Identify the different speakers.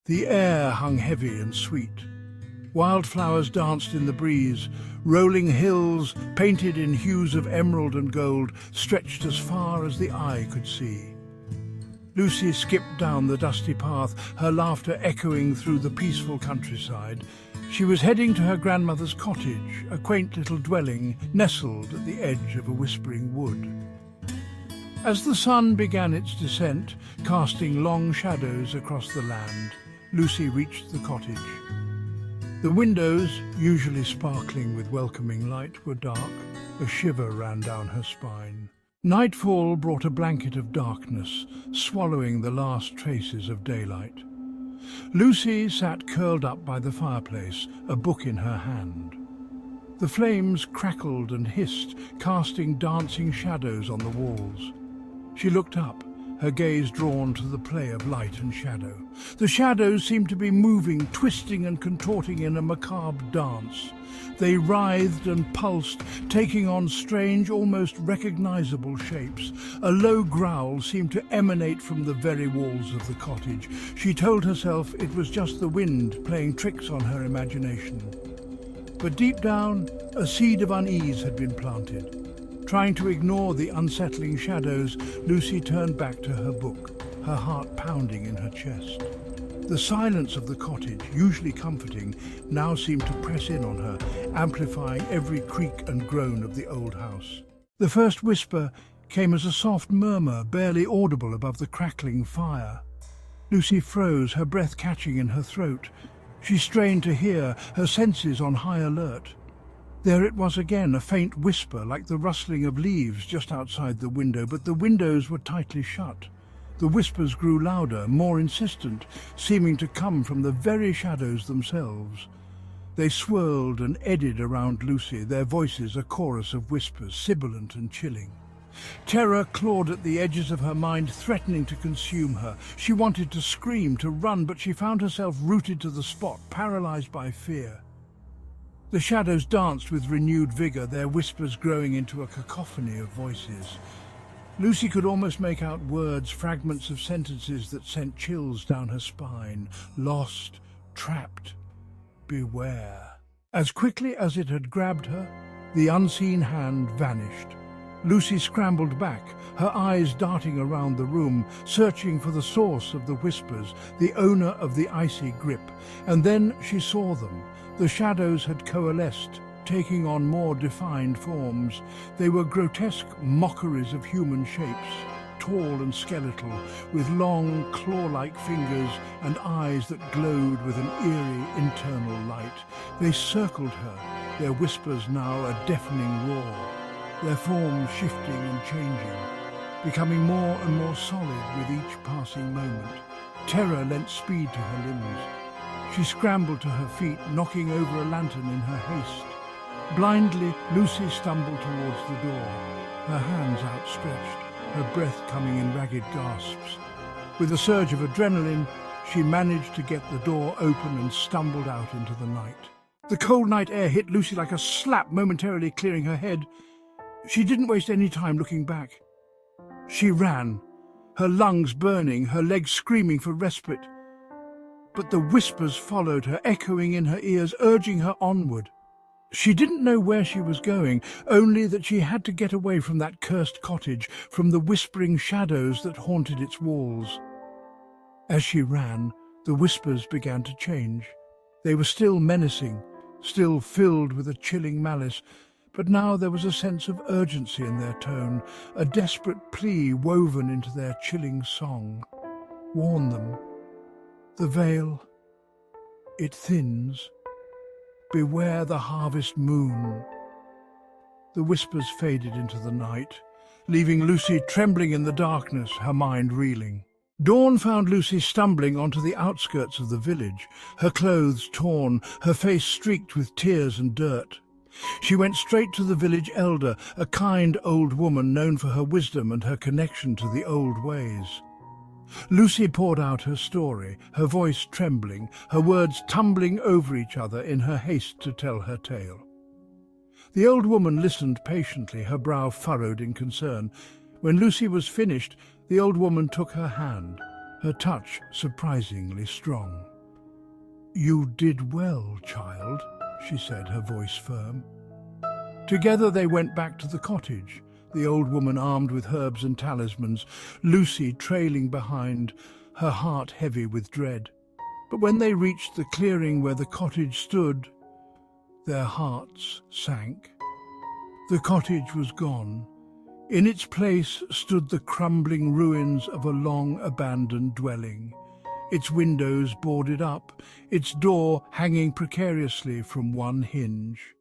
Speaker 1: The air hung heavy and sweet. Wildflowers danced in the breeze. Rolling hills, painted in hues of emerald and gold, stretched as far as the eye could see. Lucy skipped down the dusty path, her laughter echoing through the peaceful countryside. She was heading to her grandmother's cottage, a quaint little dwelling nestled at the edge of a whispering wood. As the sun began its descent, casting long shadows across the land, Lucy reached the cottage. The windows, usually sparkling with welcoming light, were dark. A shiver ran down her spine. Nightfall brought a blanket of darkness, swallowing the last traces of daylight. Lucy sat curled up by the fireplace, a book in her hand. The flames crackled and hissed, casting dancing shadows on the walls. She looked up, her gaze drawn to the play of light and shadow. The shadows seemed to be moving, twisting and contorting in a macabre dance. They writhed and pulsed, taking on strange, almost recognizable shapes. A low growl seemed to emanate from the very walls of the cottage. She told herself it was just the wind playing tricks on her imagination. But deep down, a seed of unease had been planted. Trying to ignore the unsettling shadows, Lucy turned back to her book, her heart pounding in her chest. The silence of the cottage, usually comforting, now seemed to press in on her, amplifying every creak and groan of the old house. The first whisper came as a soft murmur, barely audible above the crackling fire. Lucy froze, her breath catching in her throat. She strained to hear, her senses on high alert. There it was again, a faint whisper like the rustling of leaves just outside the window, but the windows were tightly shut. The whispers grew louder, more insistent, seeming to come from the very shadows themselves. They swirled and eddied around Lucy, their voices a chorus of whispers, sibilant and chilling. Terror clawed at the edges of her mind, threatening to consume her. She wanted to scream, to run, but she found herself rooted to the spot, paralyzed by fear. The shadows danced with renewed vigor, their whispers growing into a cacophony of voices. Lucy could almost make out words, fragments of sentences that sent chills down her spine. Lost, trapped, beware. As quickly as it had grabbed her, the unseen hand vanished. Lucy scrambled back, her eyes darting around the room, searching for the source of the whispers, the owner of the icy grip. And then she saw them. The shadows had coalesced, taking on more defined forms. They were grotesque mockeries of human shapes, tall and skeletal, with long, claw-like fingers and eyes that glowed with an eerie internal light. They circled her, their whispers now a deafening roar, their forms shifting and changing, becoming more and more solid with each passing moment. Terror lent speed to her limbs. She scrambled to her feet, knocking over a lantern in her haste. Blindly, Lucy stumbled towards the door, her hands outstretched, her breath coming in ragged gasps. With a surge of adrenaline, she managed to get the door open and stumbled out into the night. The cold night air hit Lucy like a slap, momentarily clearing her head. She didn't waste any time looking back. She ran, her lungs burning, her legs screaming for respite. But the whispers followed her, echoing in her ears, urging her onward. She didn't know where she was going, only that she had to get away from that cursed cottage, from the whispering shadows that haunted its walls. As she ran, the whispers began to change. They were still menacing, still filled with a chilling malice, but now there was a sense of urgency in their tone, a desperate plea woven into their chilling song. Warn them. The veil, it thins. Beware the harvest moon. The whispers faded into the night, leaving Lucy trembling in the darkness, her mind reeling. Dawn found Lucy stumbling onto the outskirts of the village, her clothes torn, her face streaked with tears and dirt. She went straight to the village elder, a kind old woman known for her wisdom and her connection to the old ways. Lucy poured out her story, her voice trembling, her words tumbling over each other in her haste to tell her tale. The old woman listened patiently, her brow furrowed in concern. When Lucy was finished, the old woman took her hand, her touch surprisingly strong. "You did well, child," she said, her voice firm. Together they went back to the cottage, the old woman armed with herbs and talismans, Lucy trailing behind, her heart heavy with dread. But when they reached the clearing where the cottage stood, their hearts sank. The cottage was gone. In its place stood the crumbling ruins of a long-abandoned dwelling, its windows boarded up, its door hanging precariously from one hinge.